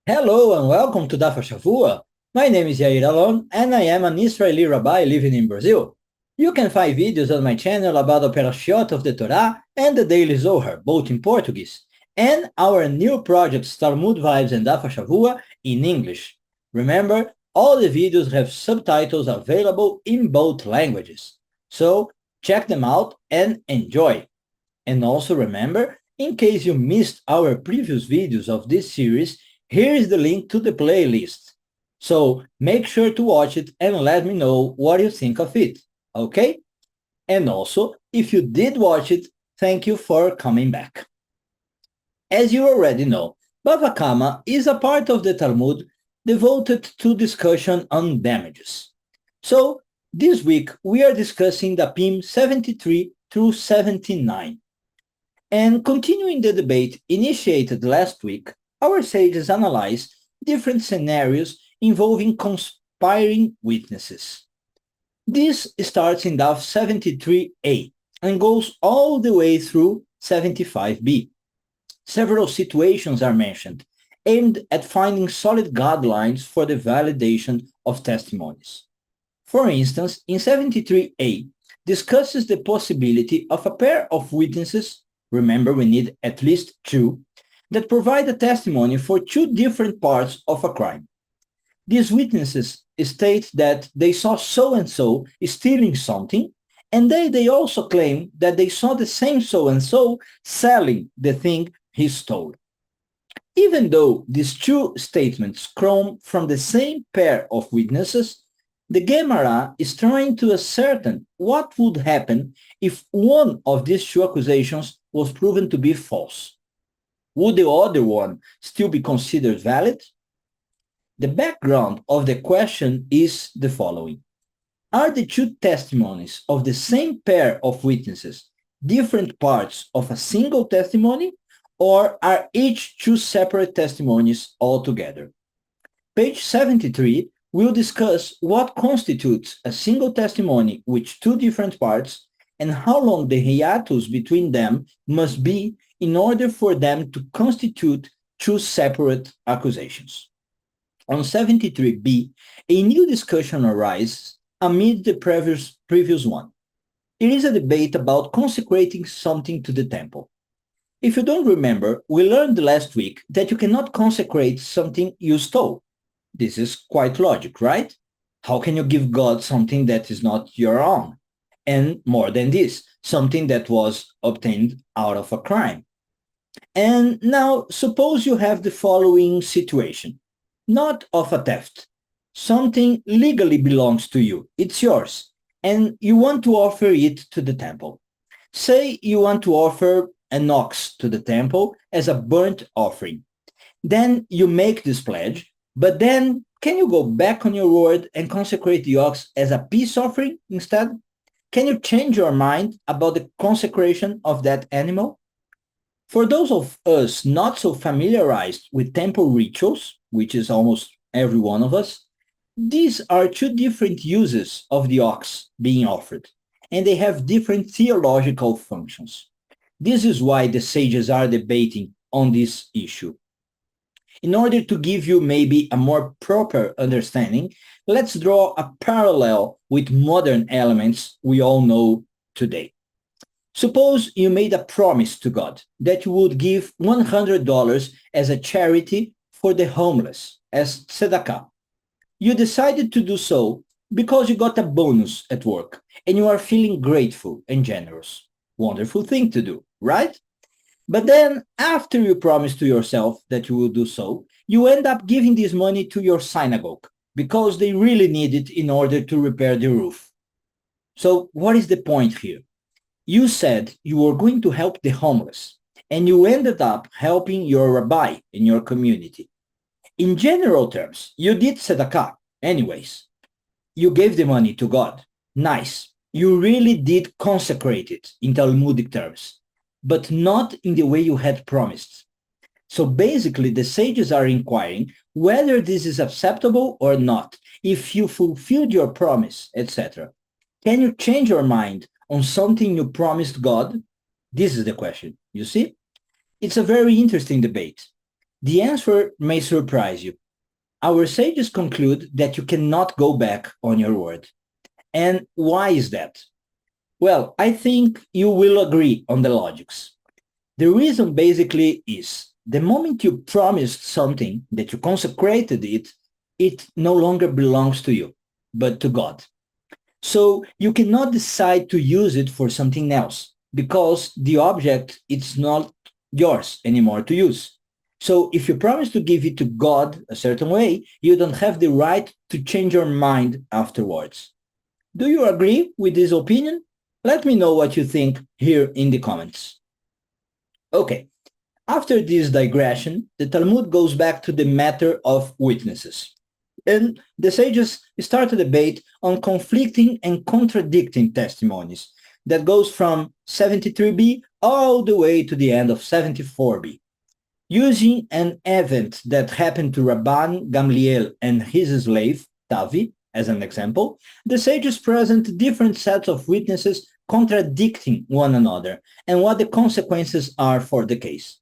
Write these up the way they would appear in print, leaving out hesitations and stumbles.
Hello and welcome to Hashavua. My name is Yair Alon and I am an Israeli rabbi living in Brazil. You can find videos on my channel about the Perashiot of the Torah and the Daily Zohar, both in Portuguese, and our new projects Talmud Vibes and Hashavua in English. Remember, all the videos have subtitles available in both languages. So check them out and enjoy. And also remember, in case you missed our previous videos of this series, here is the link to the playlist. So make sure to watch it and let me know what you think of it, okay? And also, if you did watch it, thank you for coming back. As you already know, Bava Kamma is a part of the Talmud devoted to discussion on damages. So this week we are discussing the PIM 73 through 79. And continuing the debate initiated last week, our sages analyzed different scenarios involving conspiring witnesses. This starts in DAF 73a and goes all the way through 75b. Several situations are mentioned, aimed at finding solid guidelines for the validation of testimonies. For instance, in 73a, discusses the possibility of a pair of witnesses, remember we need at least two, that provide a testimony for two different parts of a crime. These witnesses state that they saw so-and-so stealing something, and they also claim that they saw the same so-and-so selling the thing he stole. Even though these two statements come from the same pair of witnesses, the Gemara is trying to ascertain what would happen if one of these two accusations was proven to be false. Would the other one still be considered valid? The background of the question is the following. Are the two testimonies of the same pair of witnesses different parts of a single testimony, or are each two separate testimonies altogether? Page 73 will discuss what constitutes a single testimony with two different parts and how long the hiatus between them must be in order for them to constitute two separate accusations. On 73b, a new discussion arises amid the previous one. It is a debate about consecrating something to the temple. If you don't remember, we learned last week that you cannot consecrate something you stole. This is quite logic, right? How can you give God something that is not your own? And more than this, something that was obtained out of a crime. And now, suppose you have the following situation. Not of a theft. Something legally belongs to you. It's yours. And you want to offer it to the temple. Say you want to offer an ox to the temple as a burnt offering. Then you make this pledge, but then can you go back on your word and consecrate the ox as a peace offering instead? Can you change your mind about the consecration of that animal? For those of us not so familiarized with temple rituals, which is almost every one of us, these are two different uses of the ox being offered, and they have different theological functions. This is why the sages are debating on this issue. In order to give you maybe a more proper understanding, let's draw a parallel with modern elements we all know today. Suppose you made a promise to God that you would give $100 as a charity for the homeless, as tzedakah. You decided to do so because you got a bonus at work and you are feeling grateful and generous. Wonderful thing to do, right? But then, after you promise to yourself that you will do so, you end up giving this money to your synagogue because they really need it in order to repair the roof. So what is the point here? You said you were going to help the homeless, and you ended up helping your rabbi in your community. In general terms, you did tzedakah anyways. You gave the money to God. Nice. You really did consecrate it in Talmudic terms, but not in the way you had promised. So basically, the sages are inquiring whether this is acceptable or not, if you fulfilled your promise, etc. Can you change your mind on something you promised God? This is the question, you see? It's a very interesting debate. The answer may surprise you. Our sages conclude that you cannot go back on your word. And why is that? Well, I think you will agree on the logics. The reason basically is the moment you promised something, that you consecrated it, it no longer belongs to you, but to God. So you cannot decide to use it for something else because the object it's not yours anymore to use. So if you promise to give it to God a certain way, you don't have the right to change your mind afterwards. Do you agree with this opinion? Let me know what you think here in the comments. Okay, after this digression, the Talmud goes back to the matter of witnesses. And the sages start a debate on conflicting and contradicting testimonies that goes from 73b all the way to the end of 74b. Using an event that happened to Rabban Gamliel and his slave, Tavi, as an example, the sages present different sets of witnesses contradicting one another and what the consequences are for the case.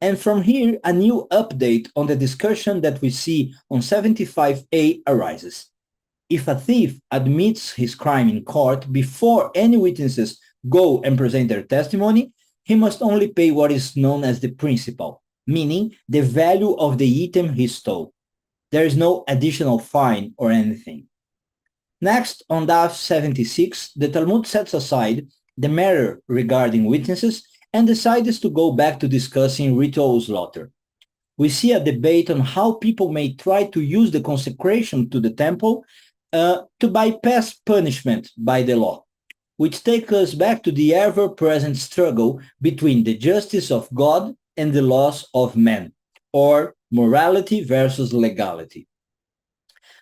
And from here, a new update on the discussion that we see on 75a arises. If a thief admits his crime in court before any witnesses go and present their testimony, he must only pay what is known as the principal, meaning the value of the item he stole. There is no additional fine or anything. Next, on Daf 76, the Talmud sets aside the matter regarding witnesses and decides to go back to discussing ritual slaughter. We see a debate on how people may try to use the consecration to the temple to bypass punishment by the law, which takes us back to the ever-present struggle between the justice of God and the laws of man, or morality versus legality.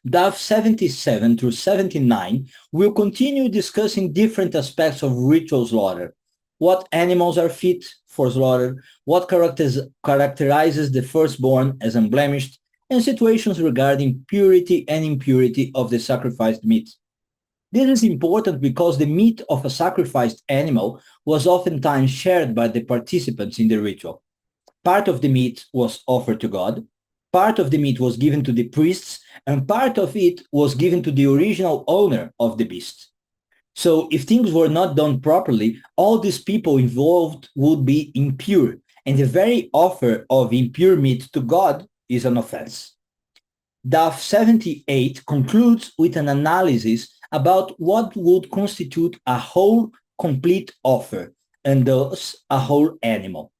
Daf 77 through 79 will continue discussing different aspects of ritual slaughter. What animals are fit for slaughter, what characterizes the firstborn as unblemished, and situations regarding purity and impurity of the sacrificed meat. This is important because the meat of a sacrificed animal was oftentimes shared by the participants in the ritual. Part of the meat was offered to God, part of the meat was given to the priests, and part of it was given to the original owner of the beast. So if things were not done properly, all these people involved would be impure, and the very offer of impure meat to God is an offense. Daf 78 concludes with an analysis about what would constitute a whole complete offer, and thus a whole animal.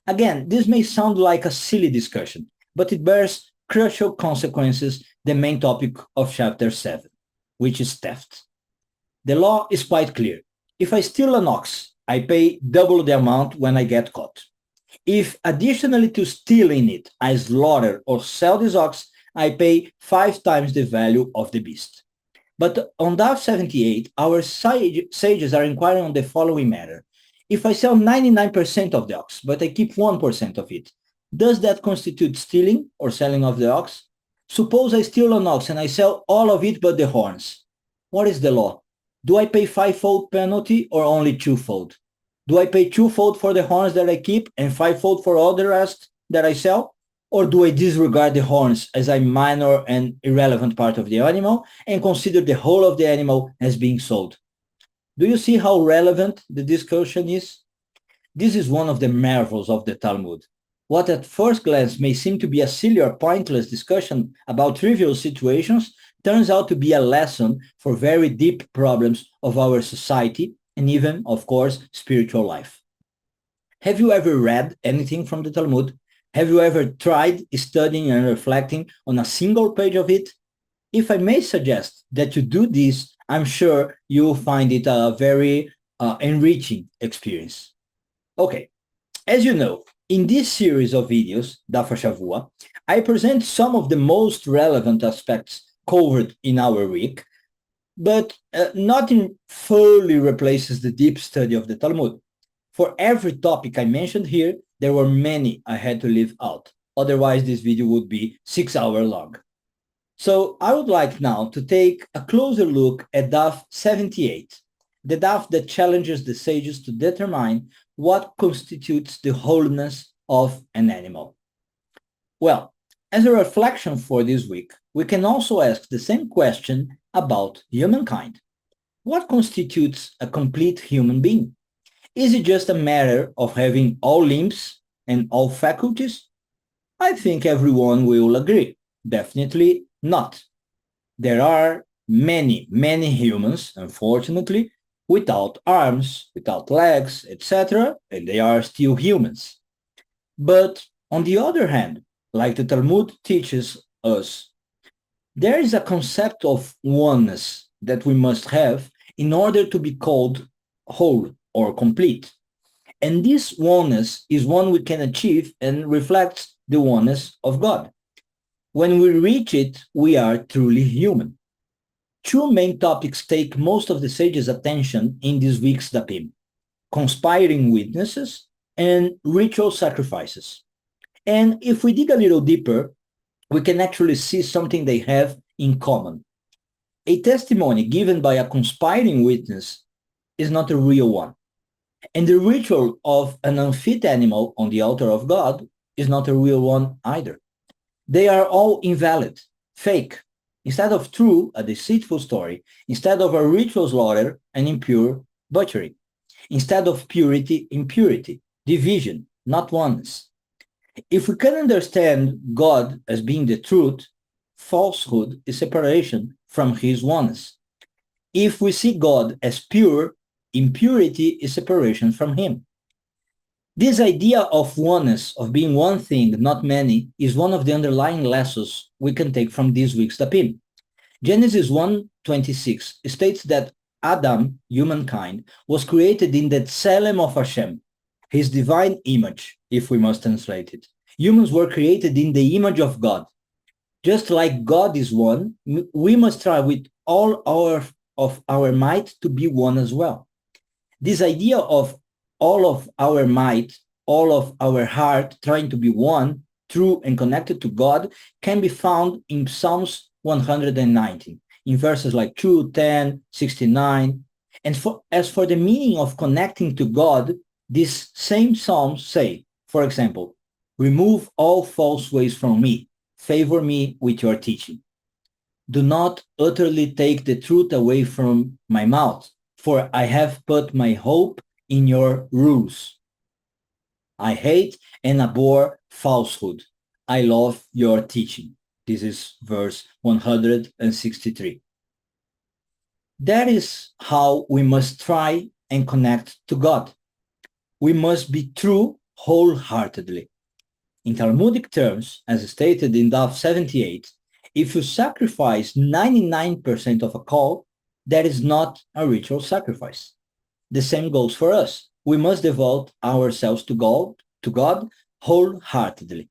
Again, this may sound like a silly discussion, but it bears crucial consequences, the main topic of chapter 7, which is theft. The law is quite clear. If I steal an ox, I pay double the amount when I get caught. If additionally to stealing it, I slaughter or sell this ox, I pay 5 times the value of the beast. But on Daf 78, our sages are inquiring on the following matter. If I sell 99% of the ox, but I keep 1% of it, does that constitute stealing or selling of the ox? Suppose I steal an ox and I sell all of it but the horns. What is the law? Do I pay 5-fold penalty or only 2-fold? Do I pay 2-fold for the horns that I keep and 5-fold for all the rest that I sell? Or do I disregard the horns as a minor and irrelevant part of the animal and consider the whole of the animal as being sold? Do you see how relevant the discussion is? This is one of the marvels of the Talmud. What at first glance may seem to be a silly or pointless discussion about trivial situations turns out to be a lesson for very deep problems of our society and even, of course, spiritual life. Have you ever read anything from the Talmud? Have you ever tried studying and reflecting on a single page of it? If I may suggest that you do this, I'm sure you will find it a very enriching experience. Okay, as you know, in this series of videos, Daf Hashavua, I present some of the most relevant aspects covered in our week, but nothing fully replaces the deep study of the Talmud. For every topic I mentioned here, there were many I had to leave out. Otherwise, this video would be 6 hours long. So I would like now to take a closer look at Daf 78, the Daf that challenges the sages to determine what constitutes the holiness of an animal. Well, as a reflection for this week, we can also ask the same question about humankind. What constitutes a complete human being? Is it just a matter of having all limbs and all faculties? I think everyone will agree. Definitely not. There are many, many humans, unfortunately, without arms, without legs, etc., and they are still humans. But on the other hand, like the Talmud teaches us, there is a concept of oneness that we must have in order to be called whole or complete. And this oneness is one we can achieve and reflects the oneness of God. When we reach it, we are truly human. Two main topics take most of the sage's attention in this week's Dapim: conspiring witnesses and ritual sacrifices. And if we dig a little deeper, we can actually see something they have in common. A testimony given by a conspiring witness is not a real one. And the ritual of an unfit animal on the altar of God is not a real one either. They are all invalid, fake. Instead of true, a deceitful story. Instead of a ritual slaughter, an impure butchery. Instead of purity, impurity. Division, not oneness. If we can understand God as being the truth, falsehood is separation from his oneness. If we see God as pure, impurity is separation from him. This idea of oneness, of being one thing, not many, is one of the underlying lessons we can take from this week's Dapim. Genesis 1:26 states that Adam, humankind, was created in the Tselem of Hashem, his divine image, if we must translate it. Humans were created in the image of God. Just like God is one, we must try with all of our might to be one as well. This idea of all of our might, all of our heart trying to be one, true and connected to God can be found in Psalms 119, in verses like 2, 10, 69. And as for the meaning of connecting to God, these same Psalms say, for example, remove all false ways from me, favor me with your teaching. Do not utterly take the truth away from my mouth, for I have put my hope in your rules. I hate and abhor falsehood. I love your teaching. This is verse 163. That is how we must try and connect to God. We must be true wholeheartedly. In Talmudic terms, as stated in Daf 78, if you sacrifice 99% of a call, that is not a ritual sacrifice. The same goes for us. We must devote ourselves to God wholeheartedly.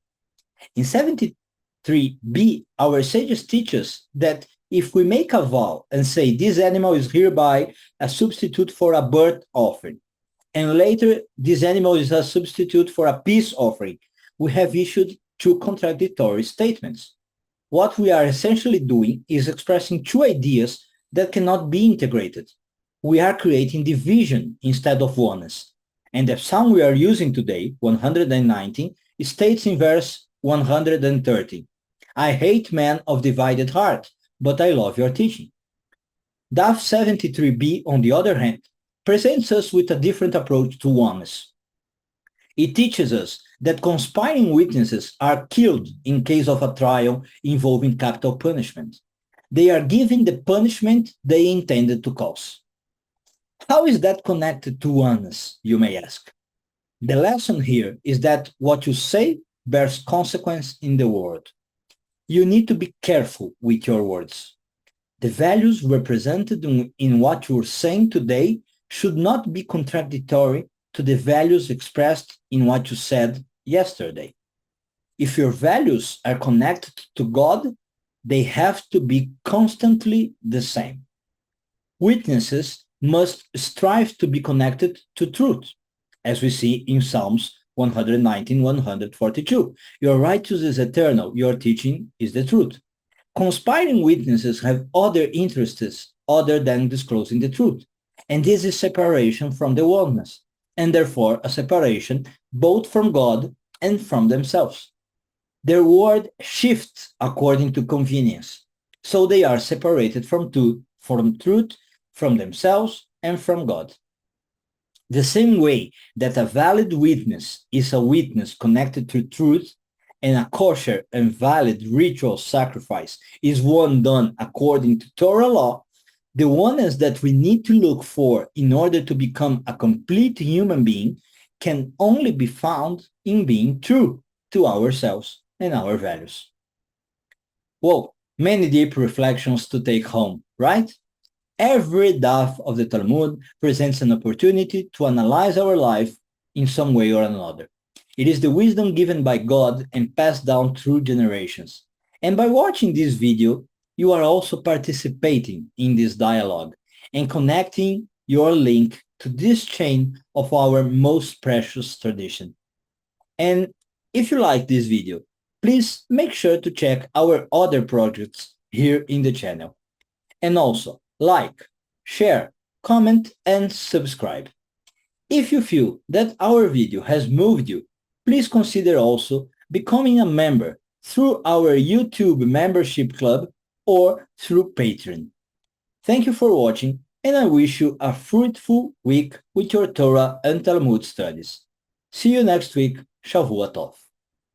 In 73b, our sages teach us that if we make a vow and say, this animal is hereby a substitute for a burnt offering, and later this animal is a substitute for a peace offering, we have issued two contradictory statements. What we are essentially doing is expressing two ideas that cannot be integrated. We are creating division instead of oneness. And the psalm we are using today, 119, states in verse 130, I hate men of divided heart, but I love your teaching. Daf 73b, on the other hand, presents us with a different approach to oneness. It teaches us that conspiring witnesses are killed in case of a trial involving capital punishment. They are given the punishment they intended to cause. How is that connected to oneness, you may ask? The lesson here is that what you say bears consequence in the world. You need to be careful with your words. The values represented in what you're saying today should not be contradictory to the values expressed in what you said yesterday. If your values are connected to God, they have to be constantly the same. Witnesses must strive to be connected to truth, as we see in Psalms 119, 142. Your righteousness is eternal, your teaching is the truth. Conspiring witnesses have other interests other than disclosing the truth, and this is separation from the oneness, and therefore a separation both from God and from themselves. Their word shifts according to convenience, so they are separated from truth, from themselves, and from God. The same way that a valid witness is a witness connected to truth, and a kosher and valid ritual sacrifice is one done according to Torah law, the oneness that we need to look for in order to become a complete human being can only be found in being true to ourselves and our values. Whoa, many deep reflections to take home, right? Every daf of the Talmud presents an opportunity to analyze our life in some way or another. It is the wisdom given by God and passed down through generations. And by watching this video, you are also participating in this dialogue and connecting your link to this chain of our most precious tradition. And if you like this video, please make sure to check our other projects here in the channel. And also, like, share, comment, and subscribe. If you feel that our video has moved you, please consider also becoming a member through our YouTube membership club or through Patreon. Thank you for watching, and I wish you a fruitful week with your Torah and Talmud studies. See you next week. Shavua Tov.